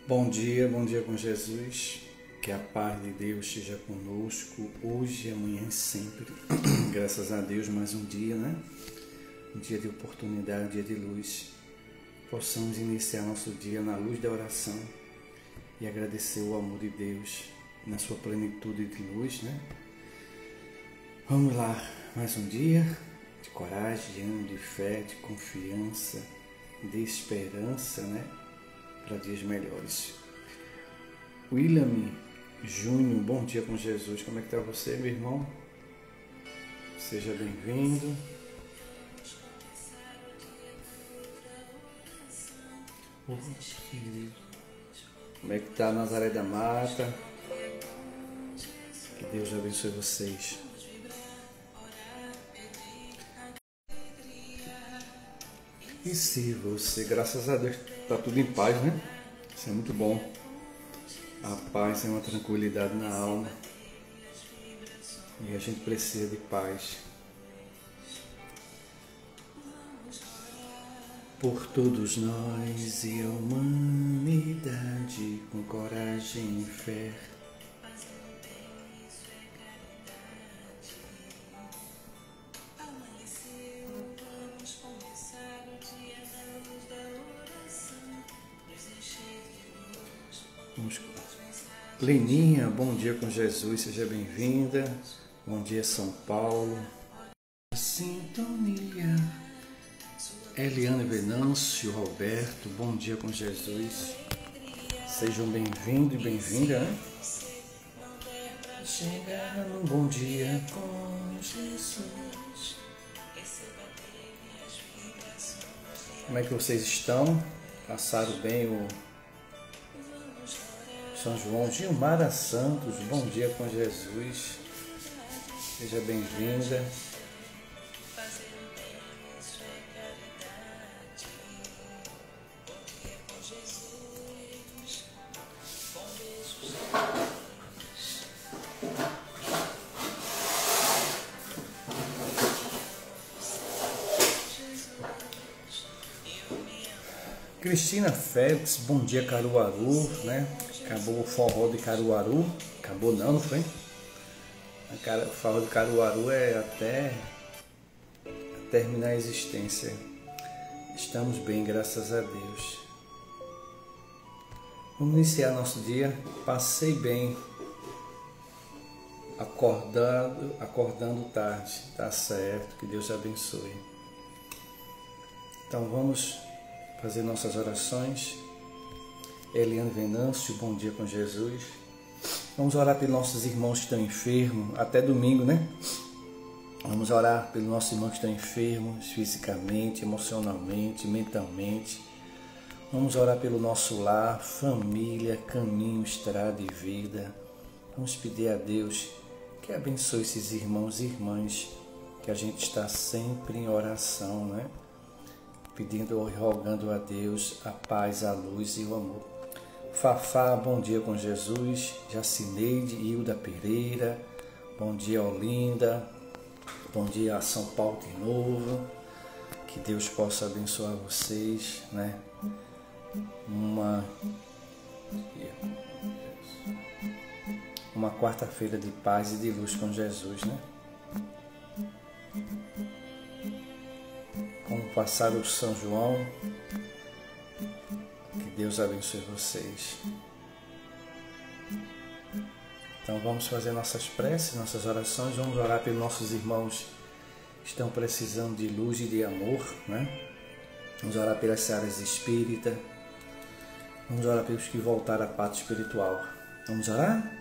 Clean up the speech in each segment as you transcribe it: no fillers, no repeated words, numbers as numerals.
Bom dia com Jesus. Que a paz de Deus esteja conosco hoje, amanhã e sempre. Graças a Deus, mais um dia, né? Um dia de oportunidade, um dia de luz. Possamos iniciar nosso dia na luz da oração e agradecer o amor de Deus na sua plenitude de luz, né? Vamos lá, mais um dia de coragem, de ânimo, de fé, de confiança, de esperança, né? Para dias melhores. William Júnior, bom dia com Jesus. Como é que está você, meu irmão? Seja bem-vindo. Como é que está Nazaré da Mata? Que Deus abençoe vocês. E se você, graças a Deus, está tudo em paz, né? Isso é muito bom. A paz é uma tranquilidade na alma. E a gente precisa de paz. Por todos nós e a humanidade, com coragem e fé. Leninha, bom dia com Jesus, seja bem-vinda. Bom dia, São Paulo. Sintonia. Eliane Venâncio, Roberto, bom dia com Jesus. Sejam bem-vindos e bem-vinda, né? Chegar num bom dia com Jesus. Como é que vocês estão? Passaram bem o São João? Gilmara Santos, bom dia com Jesus. Seja bem-vinda. Cristina Félix, bom dia Caruaru, né? Acabou o forró de Caruaru. Acabou não foi? O forró de Caruaru é até terminar a existência. Estamos bem, graças a Deus. Vamos iniciar nosso dia. Passei bem, acordando tarde. Tá certo, que Deus abençoe. Então vamos fazer nossas orações. Eliane Venâncio, bom dia com Jesus. Vamos orar pelos nossos irmãos que estão enfermos, até domingo, né? Vamos orar pelos nossos irmãos que estão enfermos, fisicamente, emocionalmente, mentalmente. Vamos orar pelo nosso lar, família, caminho, estrada e vida. Vamos pedir a Deus que abençoe esses irmãos e irmãs, que a gente está sempre em oração, né? Pedindo e rogando a Deus a paz, a luz e o amor. Fafá, bom dia com Jesus. Jacineide, Hilda Pereira, bom dia Olinda, bom dia a São Paulo de novo. Que Deus possa abençoar vocês, né? Uma quarta-feira de paz e de luz com Jesus, né? Como passar o São João, que Deus abençoe vocês. Então vamos fazer nossas preces, nossas orações, vamos orar pelos nossos irmãos que estão precisando de luz e de amor, né? Vamos orar pelas áreas espírita, vamos orar pelos que voltaram à pátria espiritual. Vamos orar?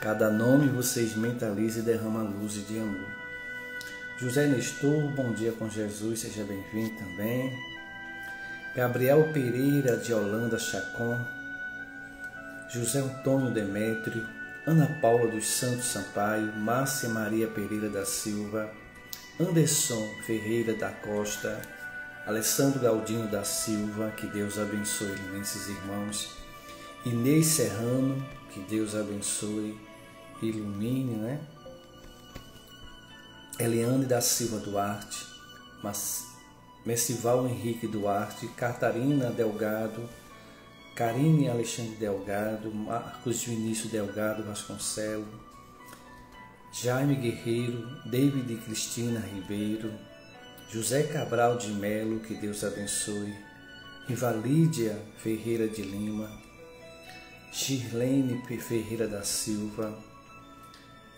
Cada nome vocês mentalizem e derramam luz e de amor. José Nestor, bom dia com Jesus, seja bem-vindo também. Gabriel Pereira, de Holanda, Chacon. José Antônio Demétrio, Ana Paula dos Santos Sampaio, Márcia Maria Pereira da Silva, Anderson Ferreira da Costa, Alessandro Galdino da Silva, que Deus abençoe esses irmãos. Inês Serrano, que Deus abençoe, ilumine, né? Eliane da Silva Duarte, Messival Henrique Duarte, Catarina Delgado, Karine Alexandre Delgado, Marcos Vinícius Delgado Vasconcelos, Jaime Guerreiro, David e Cristina Ribeiro, José Cabral de Melo, que Deus abençoe, Rivalídia Ferreira de Lima, Shirlene Ferreira da Silva,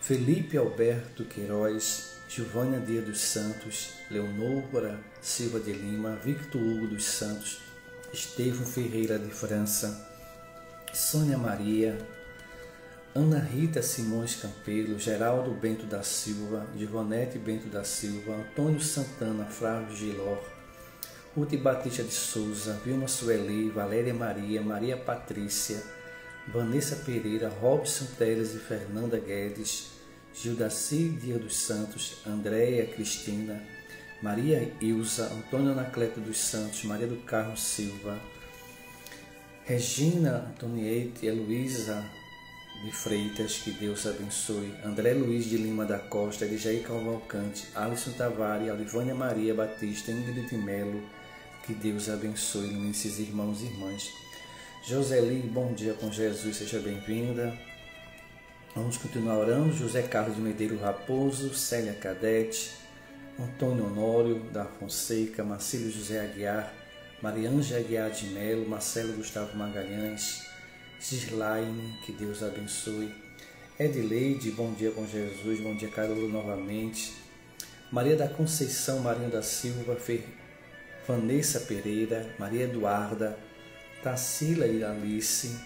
Felipe Alberto Queiroz, Giovânia Dias dos Santos, Leonora Silva de Lima, Victor Hugo dos Santos, Estevão Ferreira de França, Sônia Maria, Ana Rita Simões Campelo, Geraldo Bento da Silva, Givonete Bento da Silva, Antônio Santana, Flávio Giló, Ruth Batista de Souza, Vilma Sueli, Valéria Maria, Maria Patrícia, Vanessa Pereira, Robson Teles e Fernanda Guedes, Gildaci Dias dos Santos, Andréia Cristina, Maria Ilza, Antônio Anacleto dos Santos, Maria do Carmo Silva, Regina Antoniete, Heloísa de Freitas, que Deus abençoe, André Luiz de Lima da Costa, Elijaí Cavalcante, Alisson Tavares, Olivânia Maria Batista, Ingrid de Melo, que Deus abençoe esses irmãos e irmãs. Joseli, bom dia com Jesus, seja bem-vinda. Vamos continuar orando. José Carlos de Medeiros Raposo, Célia Cadete, Antônio Honório da Fonseca, Marcílio José Aguiar, Mariângela Aguiar de Melo, Marcelo Gustavo Magalhães, Gislaine, que Deus abençoe. Edileide, bom dia com Jesus, bom dia Carolo novamente. Maria da Conceição, Marinho da Silva, Vanessa Pereira, Maria Eduarda, Tarsila e Alice,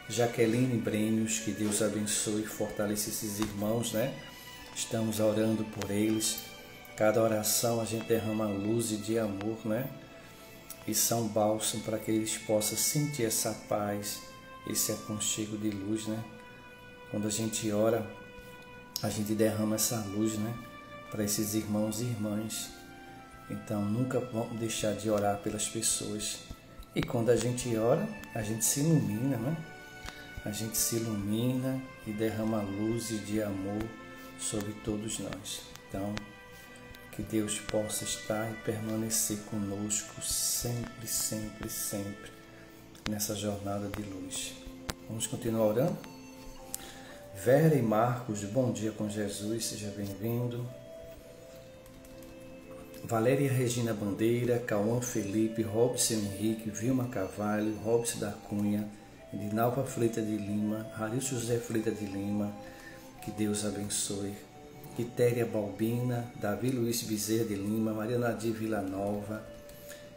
Jaqueline Brênios, que Deus abençoe e fortaleça esses irmãos, né? Estamos orando por eles. Cada oração a gente derrama luz e de amor, né? E são bálsamo para que eles possam sentir essa paz, esse aconchego de luz, né? Quando a gente ora, a gente derrama essa luz, né? Para esses irmãos e irmãs. Então, nunca vamos deixar de orar pelas pessoas. E quando a gente ora, a gente se ilumina, né? A gente se ilumina e derrama luz e de amor sobre todos nós. Então, que Deus possa estar e permanecer conosco sempre, sempre, sempre nessa jornada de luz. Vamos continuar orando? Vera e Marcos, bom dia com Jesus, seja bem-vindo. Valéria Regina Bandeira, Cauã Felipe, Robson Henrique, Vilma Carvalho, Robson da Cunha, Edinalva Freitas de Lima, Harilson José Freitas de Lima, que Deus abençoe. Quitéria Balbina, Davi Luiz Bezerra de Lima, Maria Nadir Villanova,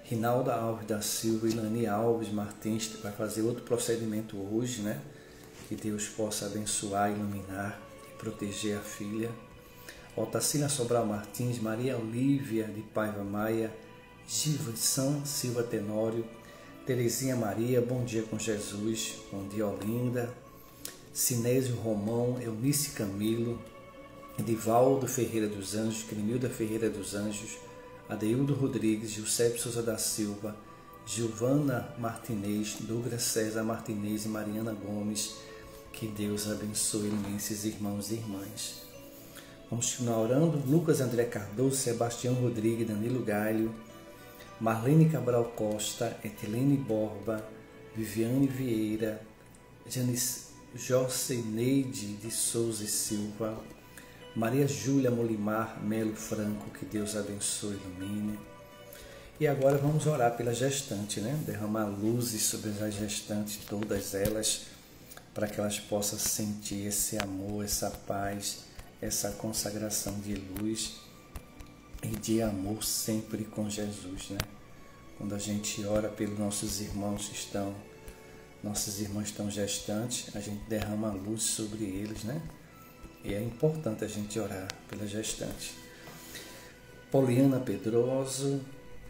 Rinalda Alves da Silva, Ilani Alves Martins, vai fazer outro procedimento hoje, né? Que Deus possa abençoar, iluminar e proteger a filha. Otacília Sobral Martins, Maria Olívia de Paiva Maia, Gilson Silva Tenório, Terezinha Maria, bom dia com Jesus, bom dia Olinda, Sinésio Romão, Eunice Camilo, Edivaldo Ferreira dos Anjos, Crimilda Ferreira dos Anjos, Adeildo Rodrigues, José Souza da Silva, Giovana Martinez, Douglas César Martinez e Mariana Gomes, que Deus abençoe esses irmãos e irmãs. Vamos continuar orando. Lucas André Cardoso, Sebastião Rodrigues, Danilo Galho, Marlene Cabral Costa, Etelene Borba, Viviane Vieira, Joceneide de Souza e Silva, Maria Júlia Molimar Melo Franco, que Deus abençoe e ilumine. E agora vamos orar pela gestante, né? Derramar luzes sobre as gestantes, todas elas, para que elas possam sentir esse amor, essa paz, essa consagração de luz e de amor sempre com Jesus, né? Quando a gente ora pelos nossos irmãos estão gestantes, a gente derrama luz sobre eles, né? E é importante a gente orar pela gestante. Poliana Pedroso,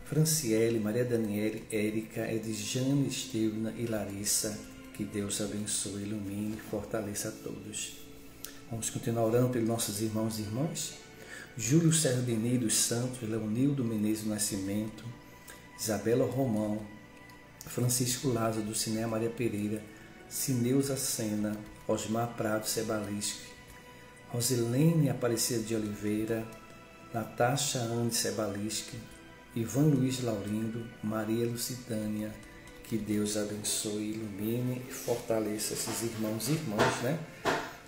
Franciele, Maria Daniele, Érica, Edjane, Estevna e Larissa, que Deus abençoe, ilumine e fortaleça a todos. Vamos continuar orando pelos nossos irmãos e irmãs. Júlio Serdini dos Santos, Leonildo Menezes Nascimento, Isabela Romão, Francisco Lázaro do Ciné Maria Pereira, Cineuza Sena, Osmar Prado Sebalisque, Rosilene Aparecida de Oliveira, Natasha Anne Sebalisque, Ivan Luiz Laurindo, Maria Lucitânia, Que Deus abençoe, ilumine e fortaleça esses irmãos e irmãs, né?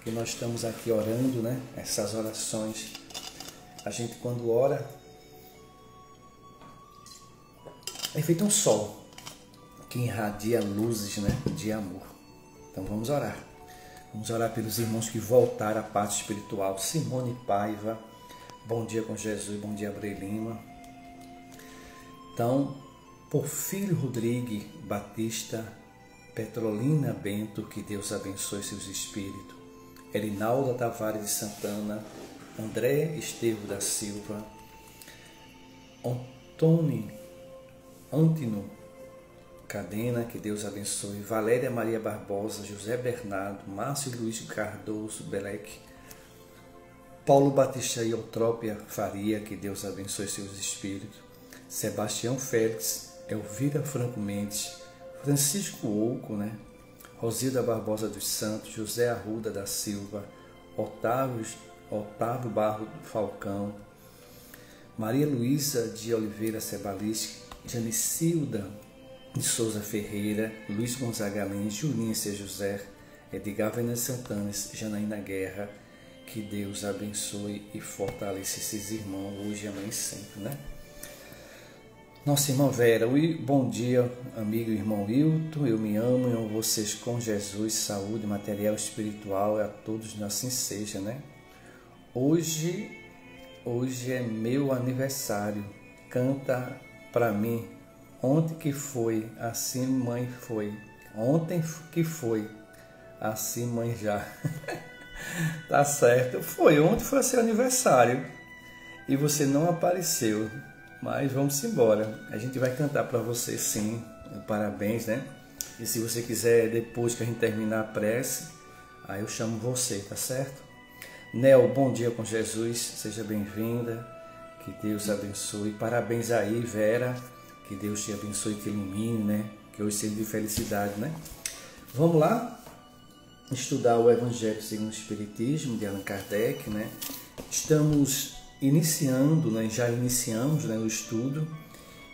Que nós estamos aqui orando, né? Essas orações. A gente quando ora é feito um sol que irradia luzes, né? De amor. Então vamos orar. Vamos orar pelos irmãos que voltaram à parte espiritual. Simone Paiva, bom dia com Jesus, bom dia Abrei Lima. Então, Porfírio Rodrigues Batista, Petrolina Bento, que Deus abençoe seus espíritos. Erinalda Tavares de Santana, André Estevo da Silva, Antino Cadena, que Deus abençoe. Valéria Maria Barbosa, José Bernardo, Márcio Luiz Cardoso Belec, Paulo Batista Eutrópia Faria, que Deus abençoe seus espíritos. Sebastião Félix, Elvira Franco Mendes, Francisco Ouco, né? Rosilda Barbosa dos Santos, José Arruda da Silva, Otávio Barro Falcão, Maria Luísa de Oliveira Cebalis, Janicilda de Souza Ferreira, Luiz Gonzaga Lins, Julinha C. José, Edgar Venâncio Santana, Janaína Guerra. Que Deus abençoe e fortaleça esses irmãos hoje, amanhã e sempre, né? Nossa irmã Vera, bom dia, amigo e irmão Hilton, eu me amo e amo vocês com Jesus, saúde, material, espiritual, a todos assim seja, né? Hoje é meu aniversário, canta pra mim, ontem que foi, assim mãe foi, ontem que foi, assim mãe já, tá certo, ontem foi seu aniversário e você não apareceu. Mas vamos embora. A gente vai cantar para você sim. Parabéns, né? E se você quiser, depois que a gente terminar a prece, aí eu chamo você, tá certo? Nel, bom dia com Jesus. Seja bem-vinda. Que Deus abençoe. Parabéns aí, Vera. Que Deus te abençoe e te ilumine, né? Que hoje seja de felicidade, né? Vamos lá? Estudar o Evangelho segundo o Espiritismo de Allan Kardec, né? Estamos iniciando, né, já iniciamos, né, o estudo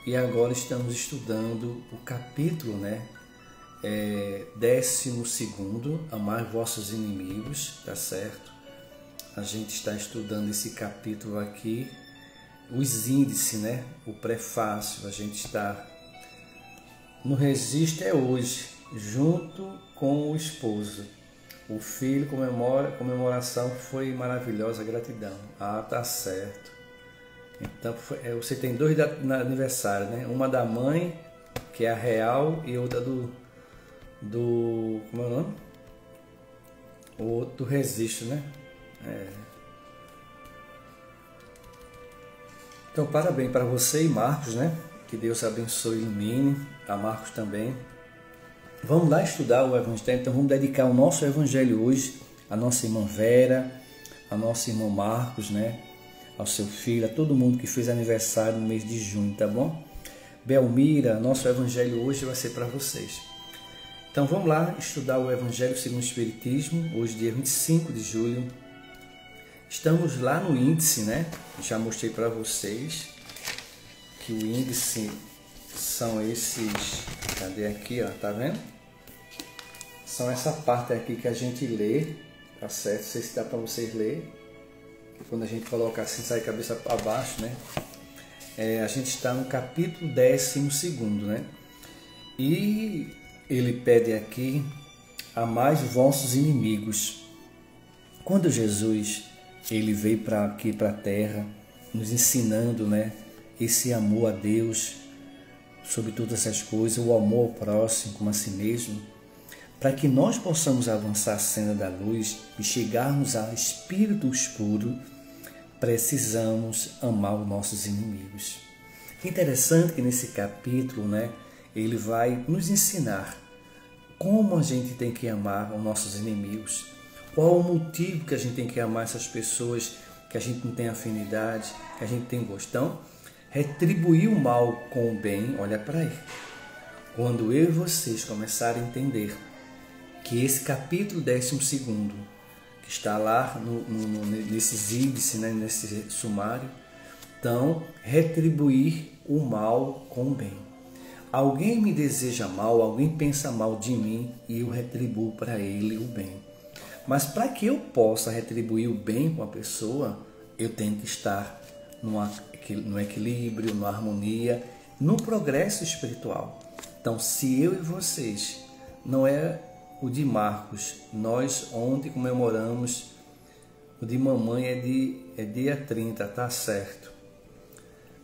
e agora estamos estudando o capítulo, né, 12º, Amar vossos inimigos, tá certo? A gente está estudando esse capítulo aqui, os índices, né, o prefácio, a gente está no registro hoje, junto com o esposo. O filho comemoração foi maravilhosa, gratidão. Ah, tá certo. Então, você tem dois aniversário, né? Uma da mãe, que é a real, e outra do como é o nome? O outro do registro, né? Então, parabéns para você e Marcos, né? Que Deus abençoe e ilumine. A Marcos também. Vamos lá estudar o Evangelho, então vamos dedicar o nosso Evangelho hoje à nossa irmã Vera, ao nosso irmão Marcos, né? Ao seu filho, a todo mundo que fez aniversário no mês de junho, tá bom? Belmira, nosso Evangelho hoje vai ser para vocês. Então vamos lá estudar o Evangelho segundo o Espiritismo, hoje dia 25 de julho. Estamos lá no índice, né? Já mostrei para vocês que o índice são esses, cadê aqui, ó, tá vendo? São essa parte aqui que a gente lê, tá certo? Não sei se dá para vocês lerem. Quando a gente coloca assim, sai cabeça para baixo, né? A gente está no capítulo 12º, né? E ele pede aqui, amai os vossos inimigos. Quando Jesus ele veio aqui para a Terra, nos ensinando, né? Esse amor a Deus, sobre todas essas coisas, o amor ao próximo como a si mesmo, para que nós possamos avançar a senda da luz e chegarmos a espíritos puros, precisamos amar os nossos inimigos. Interessante que nesse capítulo, né, ele vai nos ensinar como a gente tem que amar os nossos inimigos, qual o motivo que a gente tem que amar essas pessoas que a gente não tem afinidade, que a gente tem gosto. Então, retribuir o mal com o bem, olha para aí. Quando eu e vocês começarem a entender que esse capítulo 12º, que está lá nesses índices, né, nesse sumário, então, retribuir o mal com o bem. Alguém me deseja mal, alguém pensa mal de mim e eu retribuo para ele o bem. Mas para que eu possa retribuir o bem com a pessoa, eu tenho que estar no equilíbrio, na harmonia, no progresso espiritual. Então, se eu e vocês, não é o de Marcos, nós ontem comemoramos, o de mamãe é dia 30, tá certo.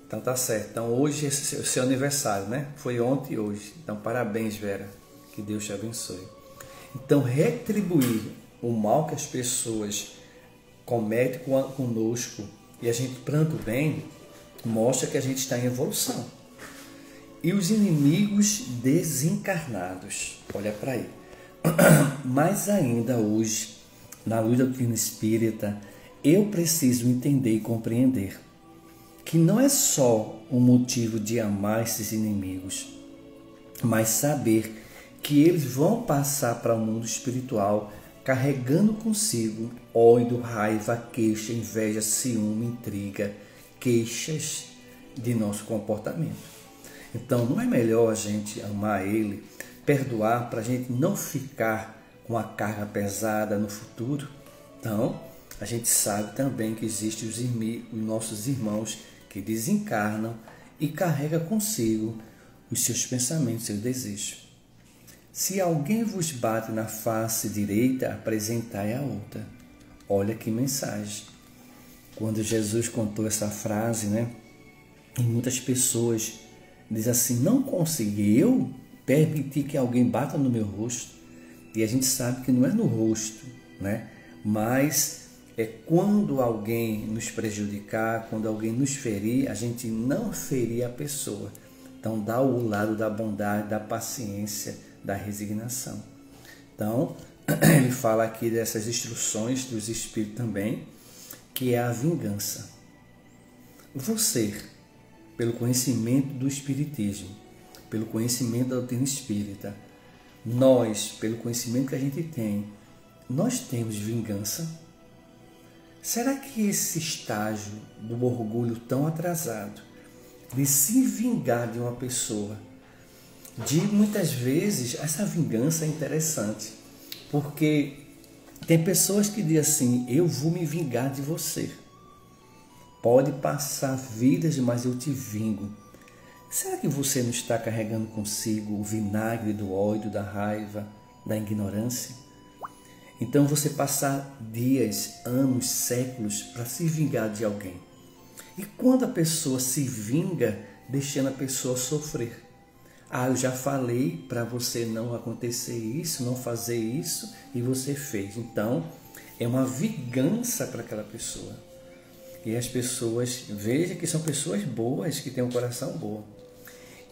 Então tá certo. Então hoje é o seu aniversário, né? Foi ontem e hoje. Então parabéns, Vera. Que Deus te abençoe. Então retribuir o mal que as pessoas cometem conosco e a gente planta o bem, mostra que a gente está em evolução. E os inimigos desencarnados, olha para aí. Mais ainda hoje, na luz da doutrina espírita, eu preciso entender e compreender que não é só um motivo de amar esses inimigos, mas saber que eles vão passar para o mundo espiritual carregando consigo ódio, raiva, queixa, inveja, ciúme, intriga, queixas de nosso comportamento. Então não é melhor a gente amar ele, perdoar para a gente não ficar com a carga pesada no futuro? Então a gente sabe também que existem os nossos irmãos que desencarnam e carrega consigo os seus pensamentos, seus desejos. Se alguém vos bate na face direita, apresentai a outra. Olha que mensagem. Quando Jesus contou essa frase, né? E muitas pessoas dizem assim, não consegui eu permitir que alguém bata no meu rosto. E a gente sabe que não é no rosto, né? Mas é quando alguém nos prejudicar, quando alguém nos ferir, a gente não ferir a pessoa. Então dá o lado da bondade, da paciência, da resignação. Então, ele fala aqui dessas instruções dos Espíritos também, que é a vingança. Você, pelo conhecimento do Espiritismo, pelo conhecimento da doutrina espírita, nós, pelo conhecimento que a gente tem, nós temos vingança? Será que esse estágio do orgulho tão atrasado, de se vingar de uma pessoa, de muitas vezes, essa vingança é interessante, porque tem pessoas que dizem assim, eu vou me vingar de você. Pode passar vidas, mas eu te vingo. Será que você não está carregando consigo o vinagre do ódio, da raiva, da ignorância? Então você passar dias, anos, séculos para se vingar de alguém. E quando a pessoa se vinga, deixando a pessoa sofrer. Ah, eu já falei para você não acontecer isso, não fazer isso, e você fez. Então, é uma vingança para aquela pessoa. E as pessoas, vejam que são pessoas boas, que têm um coração bom.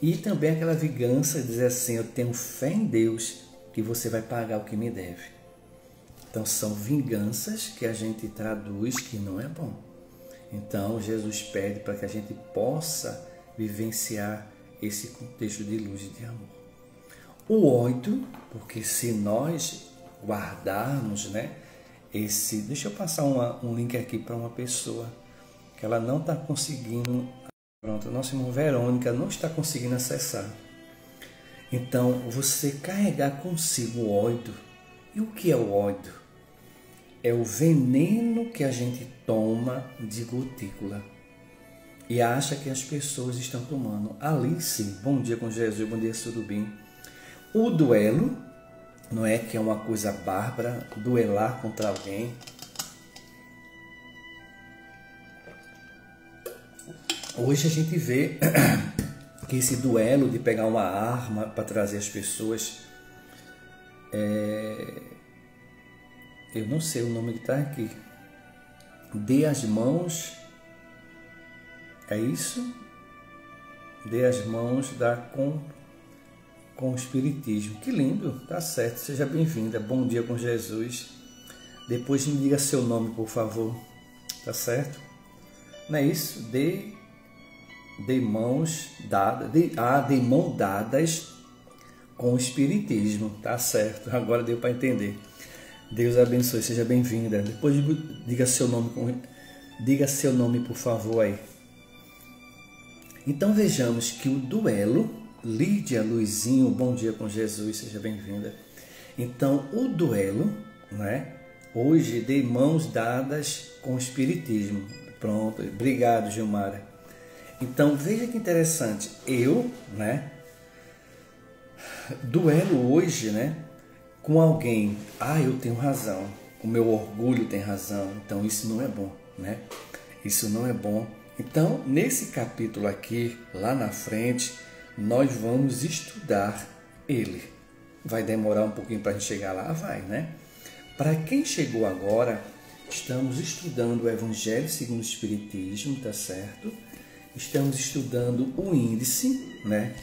E também aquela vingança, dizer assim, eu tenho fé em Deus, que você vai pagar o que me deve. Então, são vinganças que a gente traduz que não é bom. Então, Jesus pede para que a gente possa vivenciar esse contexto de luz e de amor. O 8, porque se nós guardarmos, né, esse... Deixa eu passar um link aqui para uma pessoa que ela não está conseguindo... Pronto, a nossa irmã Verônica não está conseguindo acessar. Então, você carregar consigo o ódio. E o que é o ódio? É o veneno que a gente toma de gotícula e acha que as pessoas estão tomando. Alice, bom dia com Jesus, bom dia Surubim. O duelo, não é que é uma coisa bárbara, duelar contra alguém. Hoje a gente vê que esse duelo de pegar uma arma para trazer as pessoas, eu não sei o nome que está aqui. Dê as mãos, é isso? Dê as mãos, dá com o Espiritismo. Que lindo, tá certo, seja bem-vinda. Bom dia com Jesus. Depois me diga seu nome, por favor. Tá certo? Não é isso? Dê mãos dadas, dê mão dadas com o Espiritismo. Tá certo, agora deu para entender. Deus abençoe, seja bem-vinda. Depois diga seu nome, por favor, aí. Então vejamos que o duelo, Lídia Luizinho, bom dia com Jesus, seja bem-vinda. Então, o duelo, né? Hoje, de mãos dadas com o Espiritismo. Pronto, obrigado, Gilmara. Então, veja que interessante, eu, né? Duelo hoje, né? Com alguém, eu tenho razão, o meu orgulho tem razão, então isso não é bom, né? Isso não é bom. Então, nesse capítulo aqui, lá na frente, nós vamos estudar ele. Vai demorar um pouquinho para a gente chegar lá? Vai, né? Para quem chegou agora, estamos estudando o Evangelho segundo o Espiritismo, tá certo? Estamos estudando o índice, né?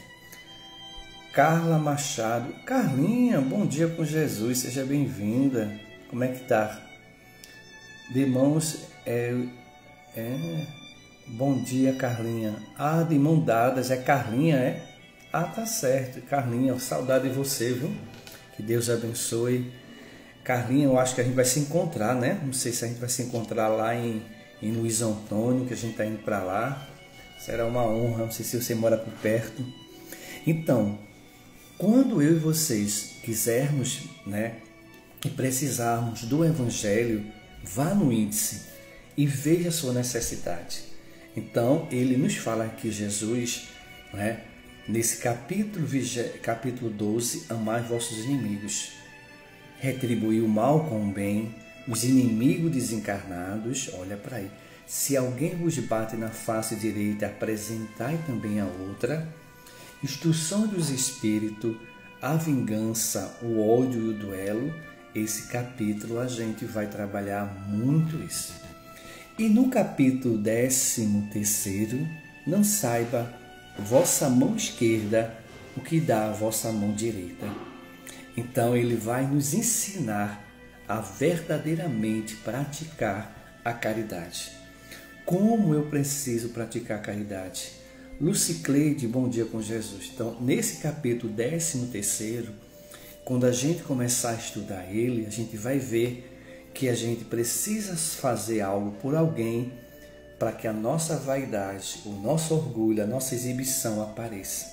Carla Machado. Carlinha, bom dia com Jesus, seja bem-vinda. Como é que tá? De mãos, bom dia, Carlinha. De mão dadas, é Carlinha, é? Tá certo, Carlinha, saudade de você, viu? Que Deus abençoe. Carlinha, eu acho que a gente vai se encontrar, né? Não sei se a gente vai se encontrar lá em Luiz Antônio, que a gente tá indo para lá. Será uma honra, não sei se você mora por perto. Então, quando eu e vocês quisermos, né, e precisarmos do Evangelho, vá no índice e veja a sua necessidade. Então, ele nos fala aqui, Jesus, né, nesse capítulo 12, amai vossos inimigos, retribuir o mal com o bem, os inimigos desencarnados, olha para aí, se alguém vos bate na face direita, apresentai também a outra, instrução dos espíritos, a vingança, o ódio e o duelo. Esse capítulo a gente vai trabalhar muito isso. E no capítulo 13º, não saiba vossa mão esquerda o que dá a vossa mão direita. Então ele vai nos ensinar a verdadeiramente praticar a caridade. Como eu preciso praticar a caridade? Lucicleide, bom dia com Jesus. Então, nesse capítulo 13º, quando a gente começar a estudar ele, a gente vai ver que a gente precisa fazer algo por alguém para que a nossa vaidade, o nosso orgulho, a nossa exibição apareça,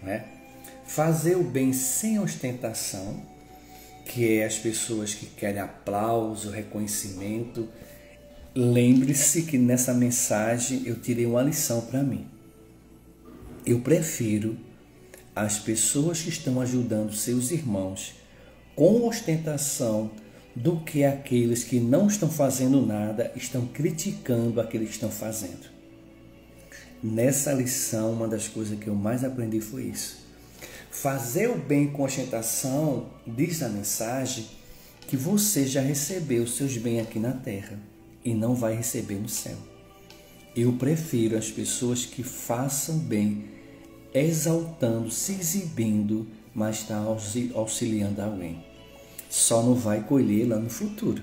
né? Fazer o bem sem ostentação, que é as pessoas que querem aplauso, reconhecimento. Lembre-se que nessa mensagem eu tirei uma lição para mim. Eu prefiro as pessoas que estão ajudando seus irmãos com ostentação do que aqueles que não estão fazendo nada, estão criticando aqueles que estão fazendo. Nessa lição, uma das coisas que eu mais aprendi foi isso. Fazer o bem com ostentação, diz a mensagem, que você já recebeu os seus bens aqui na terra e não vai receber no céu. Eu prefiro as pessoas que façam bem, exaltando, se exibindo, mas está auxiliando alguém. Só não vai colher lá no futuro.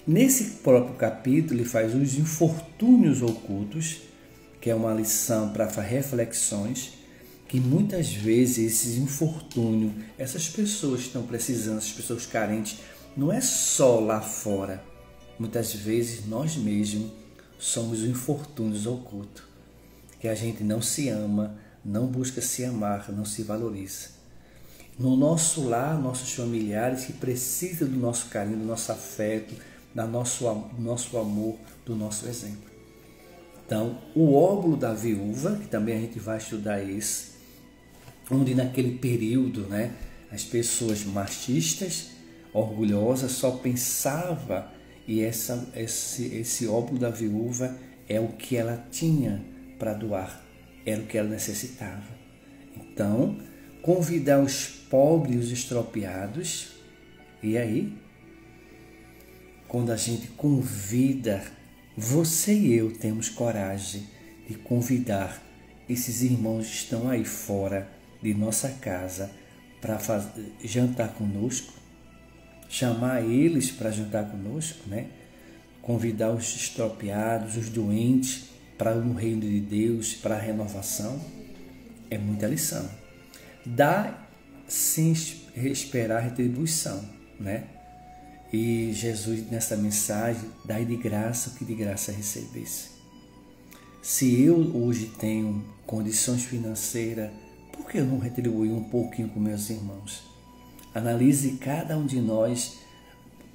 Nesse próprio capítulo, ele faz os infortúnios ocultos, que é uma lição para reflexões, que muitas vezes esses infortúnios, essas pessoas que estão precisando, essas pessoas carentes, não é só lá fora. Muitas vezes nós mesmos somos os infortúnios ocultos, que a gente não se ama, não busca se amar, não se valoriza. No nosso lar, nossos familiares que precisam do nosso carinho, do nosso afeto, do nosso amor, do nosso exemplo. Então, o óbolo da viúva, que também a gente vai estudar esse, onde naquele período, né, as pessoas machistas, orgulhosas, só pensavam, e esse óbolo da viúva é o que ela tinha para doar, era o que ela necessitava. Então, convidar os pobres e os estropiados, e aí, quando a gente convida, você e eu temos coragem de convidar esses irmãos que estão aí fora de nossa casa para jantar conosco, chamar eles para jantar conosco, né? Convidar os estropiados, os doentes para o reino de Deus, para a renovação, é muita lição. Dá sem esperar retribuição, né? E Jesus, nessa mensagem, dai de graça o que de graça recebesse. Se eu hoje tenho condições financeiras, Por que eu não retribuir um pouquinho com meus irmãos? Analise cada um de nós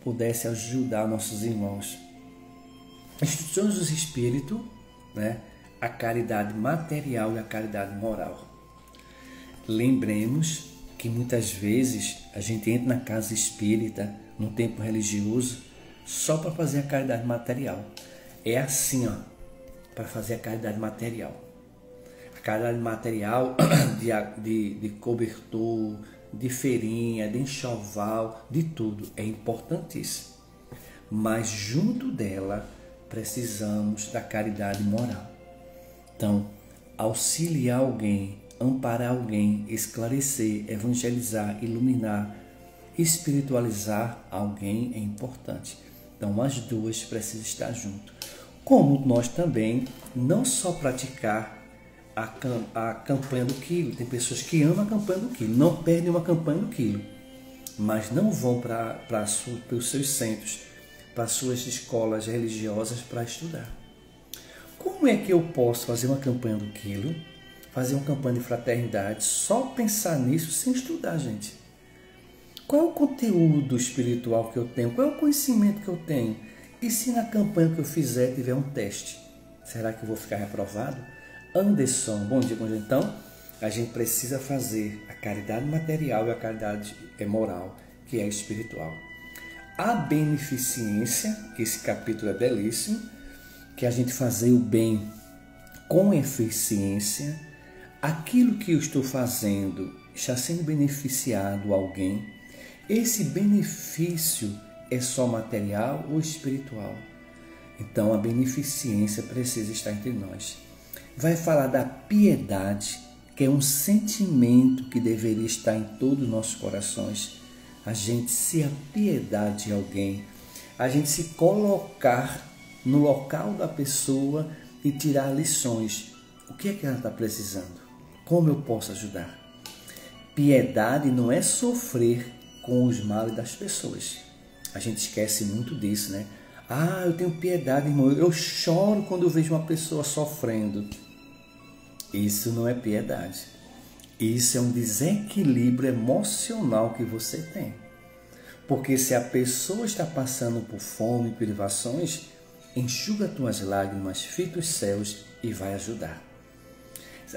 pudesse ajudar nossos irmãos. Instruções do Espírito, né? A caridade material e a caridade moral. Lembremos que muitas vezes a gente entra na casa espírita, no tempo religioso, só para fazer a caridade material. É assim, ó, para fazer a caridade material. A caridade material de cobertor, de feirinha, de enxoval, de tudo, é importantíssimo. Mas junto dela, precisamos da caridade moral. Então, auxiliar alguém, amparar alguém, esclarecer, evangelizar, iluminar, espiritualizar alguém é importante. Então, as duas precisam estar junto. Como nós também, não só praticar a campanha do quilo. Tem pessoas que amam a campanha do quilo, não perdem uma campanha do quilo, mas não vão para os seus centros, para as suas escolas religiosas para estudar. Como é que eu posso fazer uma campanha do quilo, fazer uma campanha de fraternidade, só pensar nisso sem estudar, gente? Qual é o conteúdo espiritual que eu tenho? Qual é o conhecimento que eu tenho? E se na campanha que eu fizer tiver um teste? Será que eu vou ficar reprovado? Anderson, bom dia. Então, a gente precisa fazer a caridade material e a caridade moral, que é espiritual. A beneficência, que esse capítulo é belíssimo, que a gente fazer o bem com eficiência, aquilo que eu estou fazendo está sendo beneficiado alguém, esse benefício é só material ou espiritual? Então, a beneficência precisa estar entre nós. Vai falar da piedade, que é um sentimento que deveria estar em todos os nossos corações. A gente se apiedar de alguém, a gente se colocar no local da pessoa e tirar lições. O que é que ela está precisando? Como eu posso ajudar? Piedade não é sofrer com os males das pessoas. A gente esquece muito disso, né? Ah, eu tenho piedade, irmão. Eu choro quando eu vejo uma pessoa sofrendo. Isso não é piedade. Isso é um desequilíbrio emocional que você tem. Porque se a pessoa está passando por fome e privações, enxuga tuas lágrimas, fita os céus e vai ajudar.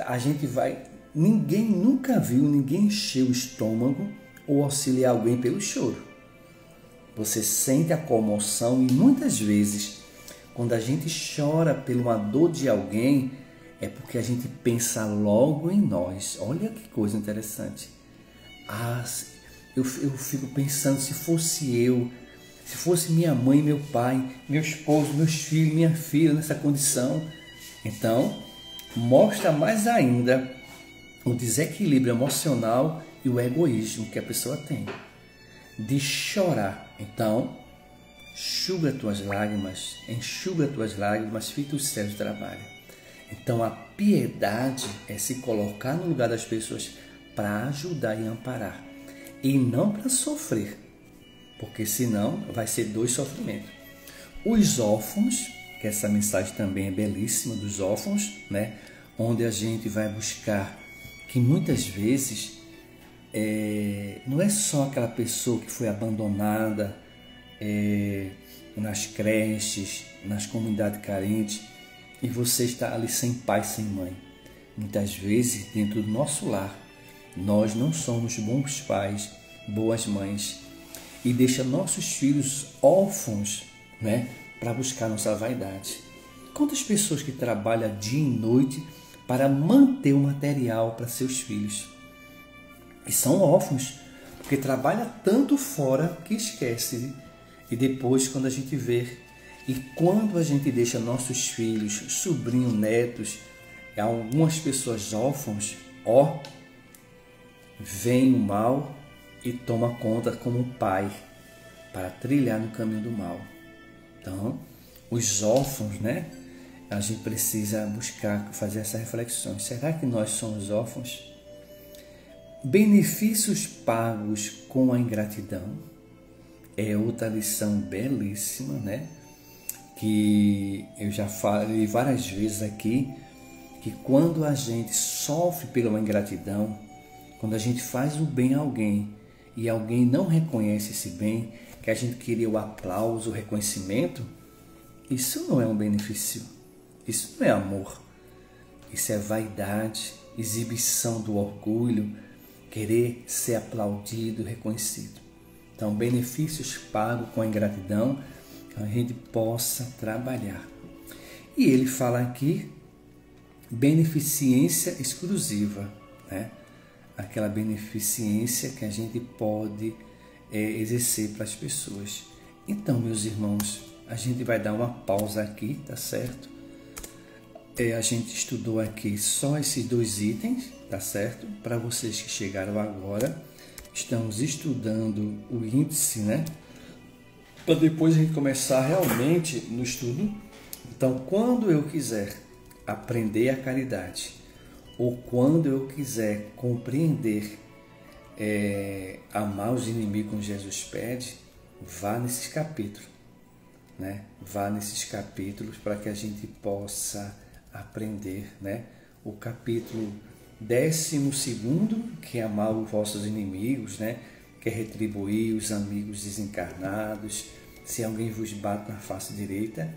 A gente vai... Ninguém nunca viu ninguém encher o estômago ou auxiliar alguém pelo choro. Você sente a comoção e muitas vezes, quando a gente chora por uma dor de alguém, é porque a gente pensa logo em nós. Olha que coisa interessante. Eu fico pensando, se fosse eu, se fosse minha mãe, meu pai, meu esposo, meus filhos, minha filha nessa condição. Então, mostra mais ainda o desequilíbrio emocional e o egoísmo que a pessoa tem de chorar. Então, enxuga tuas lágrimas, fita os céus de trabalho. Então, a piedade é se colocar no lugar das pessoas para ajudar e amparar, e não para sofrer, porque senão vai ser dois sofrimentos. Os órfãos, que essa mensagem também é belíssima dos órfãos, né? Onde a gente vai buscar que muitas vezes não é só aquela pessoa que foi abandonada nas creches, nas comunidades carentes, e você está ali sem pai, sem mãe. Muitas vezes, dentro do nosso lar, nós não somos bons pais, boas mães, e deixa nossos filhos órfãos, né, para buscar nossa vaidade. Quantas pessoas que trabalham dia e noite para manter o material para seus filhos? E são órfãos, porque trabalha tanto fora que esquece. E depois, quando a gente vê, e quando a gente deixa nossos filhos, sobrinhos, netos, algumas pessoas órfãos, vem o mal e toma conta como um pai para trilhar no caminho do mal. Então, os órfãos, né? A gente precisa buscar fazer essas reflexões. Será que nós somos órfãos? Benefícios pagos com a ingratidão é outra lição belíssima, né? Que eu já falei várias vezes aqui, que quando a gente sofre pela ingratidão, quando a gente faz o bem a alguém e alguém não reconhece esse bem, que a gente queria o aplauso, o reconhecimento, isso não é um benefício, isso não é amor, isso é vaidade, exibição do orgulho, querer ser aplaudido, reconhecido. Então, benefícios pagos com a ingratidão, que a gente possa trabalhar. E ele fala aqui, beneficência exclusiva, né? Aquela beneficência que a gente pode exercer para as pessoas. Então, meus irmãos, a gente vai dar uma pausa aqui, tá certo? A gente estudou aqui só esses 2 itens, tá certo? Para vocês que chegaram agora, estamos estudando o índice, né? Para depois a gente começar realmente no estudo. Então, quando eu quiser aprender a caridade, ou quando eu quiser compreender, amar os inimigos como Jesus pede, vá nesses capítulos, né? Vá nesses capítulos para que a gente possa aprender, né? O capítulo 12º, que é amar os vossos inimigos, né? Que é retribuir os amigos desencarnados, se alguém vos bate na face direita.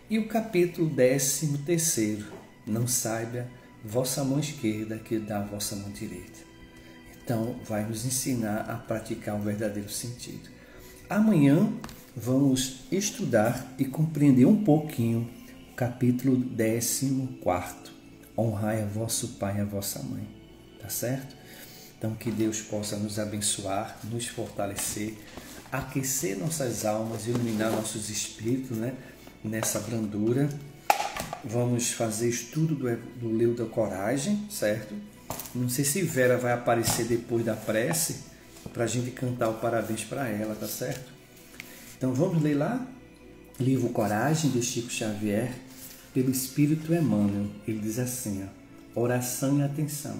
E o capítulo 13º, não saiba vossa mão esquerda que dá a vossa mão direita. Então, vai nos ensinar a praticar o verdadeiro sentido. Amanhã vamos estudar e compreender um pouquinho o capítulo 14º, honrai a vosso pai e a vossa mãe, tá certo? Então, que Deus possa nos abençoar, nos fortalecer, aquecer nossas almas, iluminar nossos espíritos, né? Nessa brandura. Vamos fazer estudo do Livro da Coragem, certo? Não sei se Vera vai aparecer depois da prece para a gente cantar o parabéns para ela, tá certo? Então vamos ler lá, livro Coragem de Chico Xavier, pelo Espírito Emmanuel. Ele diz assim, ó, oração e atenção.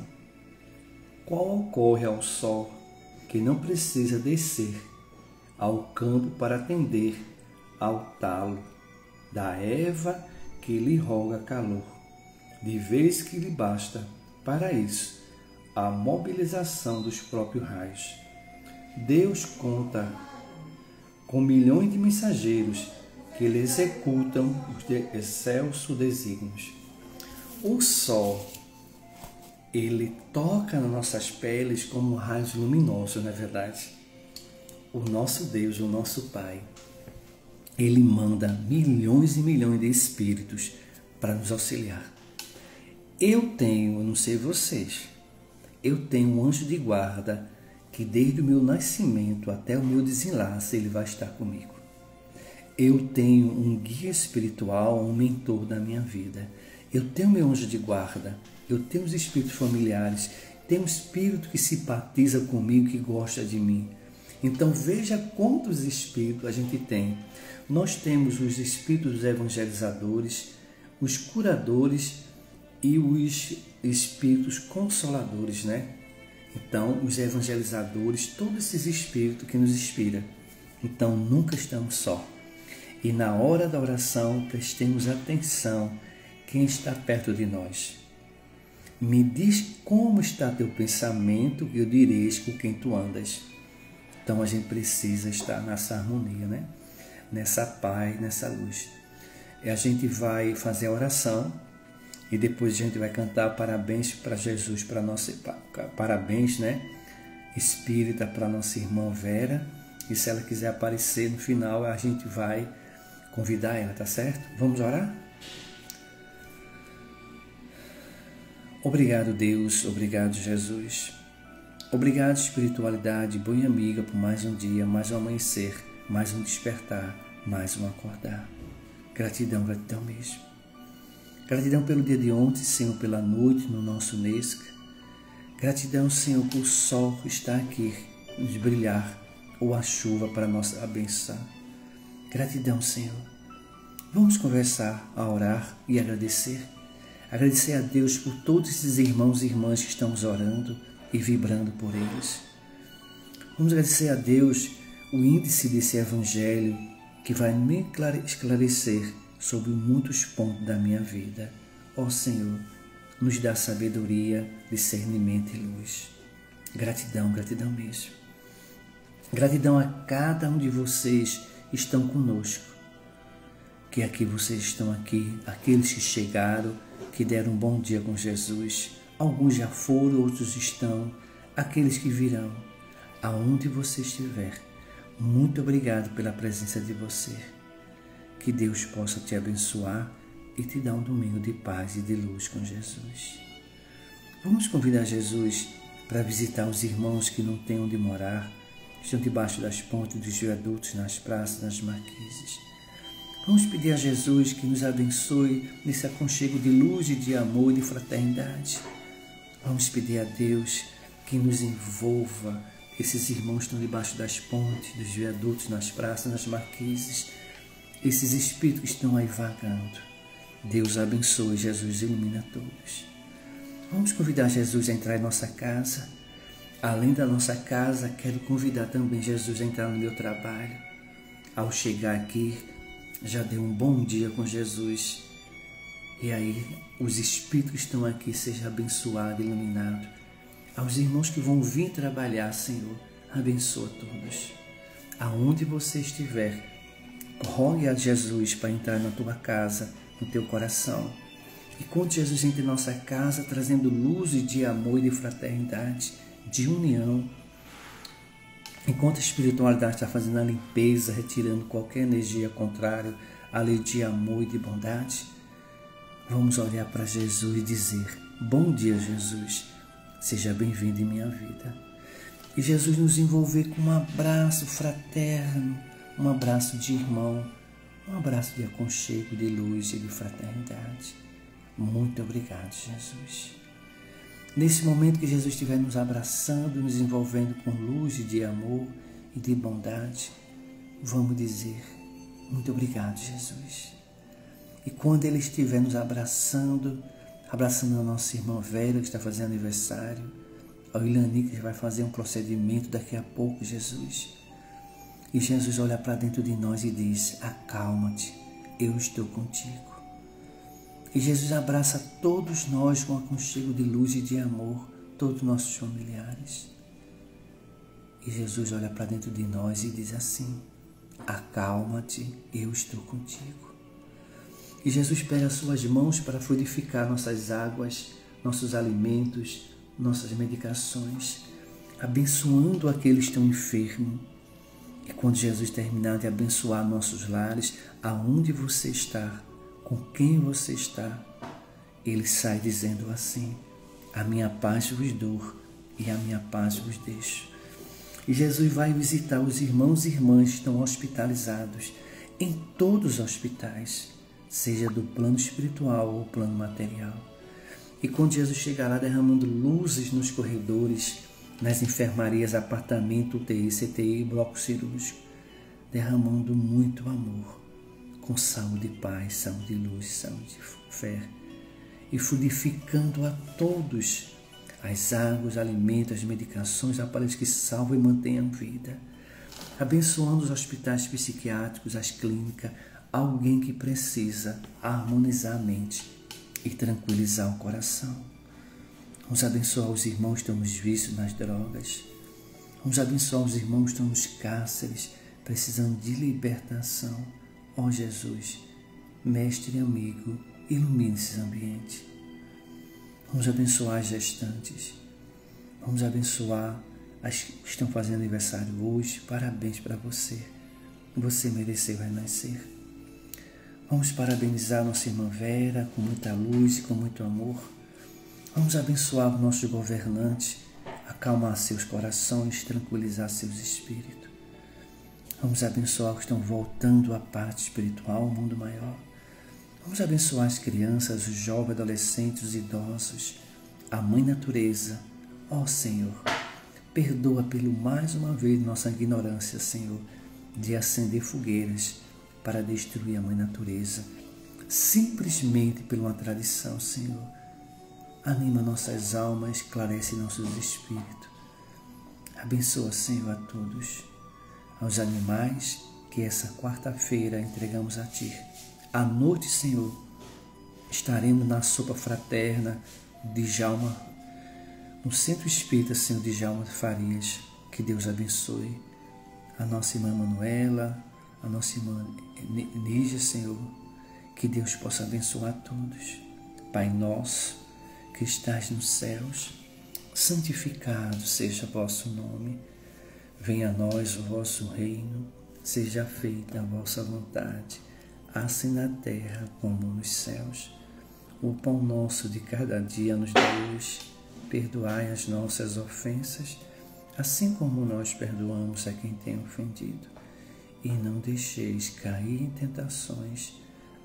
Qual ocorre ao sol que não precisa descer ao campo para atender ao talo da erva que lhe roga calor, de vez que lhe basta, para isso, a mobilização dos próprios raios. Deus conta com milhões de mensageiros que lhe executam os excelsos desígnios. O sol, ele toca nas nossas peles como raios luminosos, não é verdade? O nosso Deus, o nosso Pai, ele manda milhões e milhões de espíritos para nos auxiliar. Eu não sei vocês, eu tenho um anjo de guarda que desde o meu nascimento até o meu desenlace ele vai estar comigo. Eu tenho um guia espiritual, um mentor da minha vida. Eu tenho meu anjo de guarda, eu tenho os espíritos familiares, tenho um espírito que simpatiza comigo, que gosta de mim. Então veja quantos espíritos a gente tem. Nós temos os espíritos evangelizadores, os curadores e os espíritos consoladores, né? Então, os evangelizadores, todos esses espíritos que nos inspiram. Então, nunca estamos só. E na hora da oração, prestemos atenção quem está perto de nós. Me diz como está teu pensamento e eu direis com quem tu andas. Então, a gente precisa estar nessa harmonia, né? Nessa paz, nessa luz. E a gente vai fazer a oração e depois a gente vai cantar parabéns para Jesus, para nossa parabéns, né? Espírita para nossa irmã Vera. E se ela quiser aparecer no final, a gente vai convidar ela, tá certo? Vamos orar? Obrigado, Deus. Obrigado, Jesus. Obrigado, espiritualidade, boa amiga, por mais um dia, mais um amanhecer, mais um despertar, mais um acordar. Gratidão, gratidão mesmo. Gratidão pelo dia de ontem, Senhor, pela noite no nosso Nesca. Gratidão, Senhor, por o sol estar aqui, nos brilhar, ou a chuva para nossa abençoar. Gratidão, Senhor. Vamos conversar, a orar e agradecer. Agradecer a Deus por todos esses irmãos e irmãs que estamos orando e vibrando por eles. Vamos agradecer a Deus o índice desse Evangelho que vai me esclarecer sobre muitos pontos da minha vida. Ó Senhor, nos dá sabedoria, discernimento e luz. Gratidão, gratidão mesmo. Gratidão a cada um de vocês que estão conosco. Que aqui vocês estão aqui, aqueles que chegaram, que deram um bom dia com Jesus. Alguns já foram, outros estão. Aqueles que virão, aonde você estiver. Muito obrigado pela presença de você. Que Deus possa te abençoar e te dar um domingo de paz e de luz com Jesus. Vamos convidar Jesus para visitar os irmãos que não têm onde morar, estão debaixo das pontes dos viadutos, nas praças, nas marquises. Vamos pedir a Jesus que nos abençoe nesse aconchego de luz e de amor e de fraternidade. Vamos pedir a Deus que nos envolva. Esses irmãos estão debaixo das pontes, dos viadutos, nas praças, nas marquises. Esses espíritos que estão aí vagando. Deus abençoe, Jesus ilumina todos. Vamos convidar Jesus a entrar em nossa casa. Além da nossa casa, quero convidar também Jesus a entrar no meu trabalho. Ao chegar aqui, já dei um bom dia com Jesus. E aí, os espíritos que estão aqui, seja abençoado, iluminado. Aos irmãos que vão vir trabalhar, Senhor, abençoa todos. Aonde você estiver, rogue a Jesus para entrar na tua casa, no teu coração. E quando Jesus entra em nossa casa, trazendo luz de amor e de fraternidade, de união, enquanto a espiritualidade está fazendo a limpeza, retirando qualquer energia contrária à lei de amor e de bondade, vamos olhar para Jesus e dizer: bom dia, Jesus, seja bem-vindo em minha vida. E Jesus nos envolver com um abraço fraterno, um abraço de irmão, um abraço de aconchego, de luz e de fraternidade. Muito obrigado, Jesus. Nesse momento que Jesus estiver nos abraçando, nos envolvendo com luz de amor e de bondade, vamos dizer: muito obrigado, Jesus. E quando Ele estiver nos abraçando a nossa irmã Vera, que está fazendo aniversário, ao Ilani, que vai fazer um procedimento daqui a pouco, Jesus. E Jesus olha para dentro de nós e diz: acalma-te, eu estou contigo. E Jesus abraça todos nós com aconchego de luz e de amor, todos nossos familiares. E Jesus olha para dentro de nós e diz assim: acalma-te, eu estou contigo. E Jesus pega as suas mãos para fluidificar nossas águas, nossos alimentos, nossas medicações, abençoando aqueles que estão enfermos. E quando Jesus terminar de abençoar nossos lares, aonde você está, com quem você está, Ele sai dizendo assim: a minha paz vos dou e a minha paz vos deixo. E Jesus vai visitar os irmãos e irmãs que estão hospitalizados em todos os hospitais, seja do plano espiritual ou plano material. E quando Jesus chegar lá derramando luzes nos corredores, nas enfermarias, apartamento, UTI, CTI, bloco cirúrgico, derramando muito amor, com saúde e paz, saúde e luz, saúde e fé, e fluidificando a todos as águas, alimentos, as medicações, aparelhos que salvam e mantêm a vida, abençoando os hospitais psiquiátricos, as clínicas, alguém que precisa harmonizar a mente e tranquilizar o coração. Vamos abençoar os irmãos que estão nos vícios, nas drogas. Vamos abençoar os irmãos que estão nos cárceres, precisando de libertação. Ó Jesus, mestre e amigo, ilumine esses ambientes. Vamos abençoar as gestantes. Vamos abençoar as que estão fazendo aniversário hoje. Parabéns para você. Você mereceu renascer. Vamos parabenizar nossa irmã Vera com muita luz e com muito amor. Vamos abençoar os nossos governantes, acalmar seus corações, tranquilizar seus espíritos. Vamos abençoar os que estão voltando à parte espiritual, ao mundo maior. Vamos abençoar as crianças, os jovens, adolescentes, os idosos, a Mãe Natureza. Ó Senhor, perdoa pelo mais uma vez nossa ignorância, Senhor, de acender fogueiras para destruir a Mãe Natureza, simplesmente por uma tradição, Senhor. Anima nossas almas, esclarece nossos espíritos. Abençoa, Senhor, a todos. Aos animais que essa quarta-feira entregamos a Ti. À noite, Senhor, estaremos na sopa fraterna Djalma, no Centro Espírita Senhor Djalma Farias. Que Deus abençoe a nossa irmã Manuela, a nossa irmã Nígia, Senhor. Que Deus possa abençoar todos. Pai nosso, que estás nos céus, santificado seja vosso nome. Venha a nós o vosso reino, seja feita a vossa vontade, assim na terra como nos céus. O pão nosso de cada dia nos dai hoje. Perdoai as nossas ofensas, assim como nós perdoamos a quem tem ofendido. E não deixeis cair em tentações,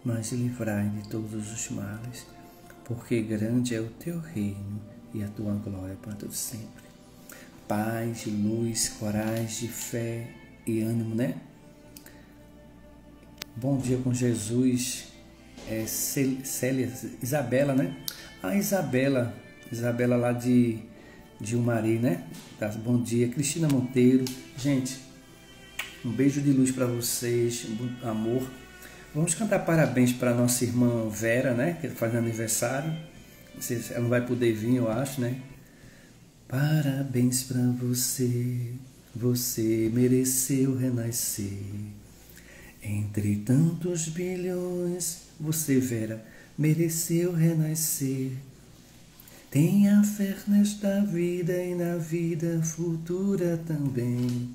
mas livrai de todos os males, porque grande é o teu reino e a tua glória para todo sempre. Paz, luz, coragem, fé e ânimo, né? Bom dia com Jesus. Célia, Isabela, né? A Isabela lá de Umari, né? Bom dia. Cristina Monteiro. Gente, um beijo de luz para vocês, muito amor. Vamos cantar parabéns para nossa irmã Vera, né? Que faz aniversário. Ela não vai poder vir, eu acho, né? Parabéns para você, você mereceu renascer. Entre tantos bilhões, você, Vera, mereceu renascer. Tenha fé nesta vida e na vida futura também.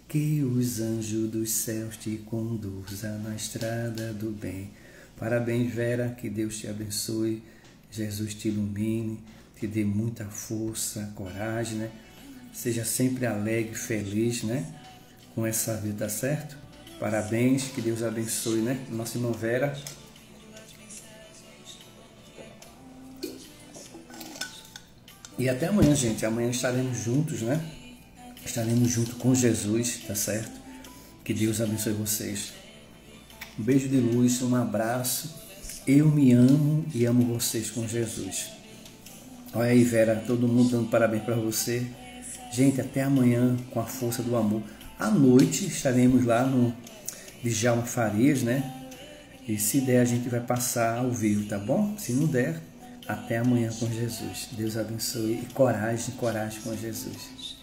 Que os anjos dos céus te conduzam na estrada do bem. Parabéns, Vera, que Deus te abençoe, Jesus te ilumine, te dê muita força, coragem, né? Seja sempre alegre, feliz, né? Com essa vida, tá certo? Parabéns, que Deus abençoe, né? Nossa irmã Vera. E até amanhã, gente. Amanhã estaremos juntos, né? Estaremos juntos com Jesus, tá certo? Que Deus abençoe vocês. Um beijo de luz, um abraço. Eu me amo e amo vocês com Jesus. Olha aí, Vera, todo mundo dando parabéns para você. Gente, até amanhã com a força do amor. À noite estaremos lá no Djalma Farias, né? E se der, a gente vai passar ao vivo, tá bom? Se não der, até amanhã com Jesus. Deus abençoe e coragem com Jesus.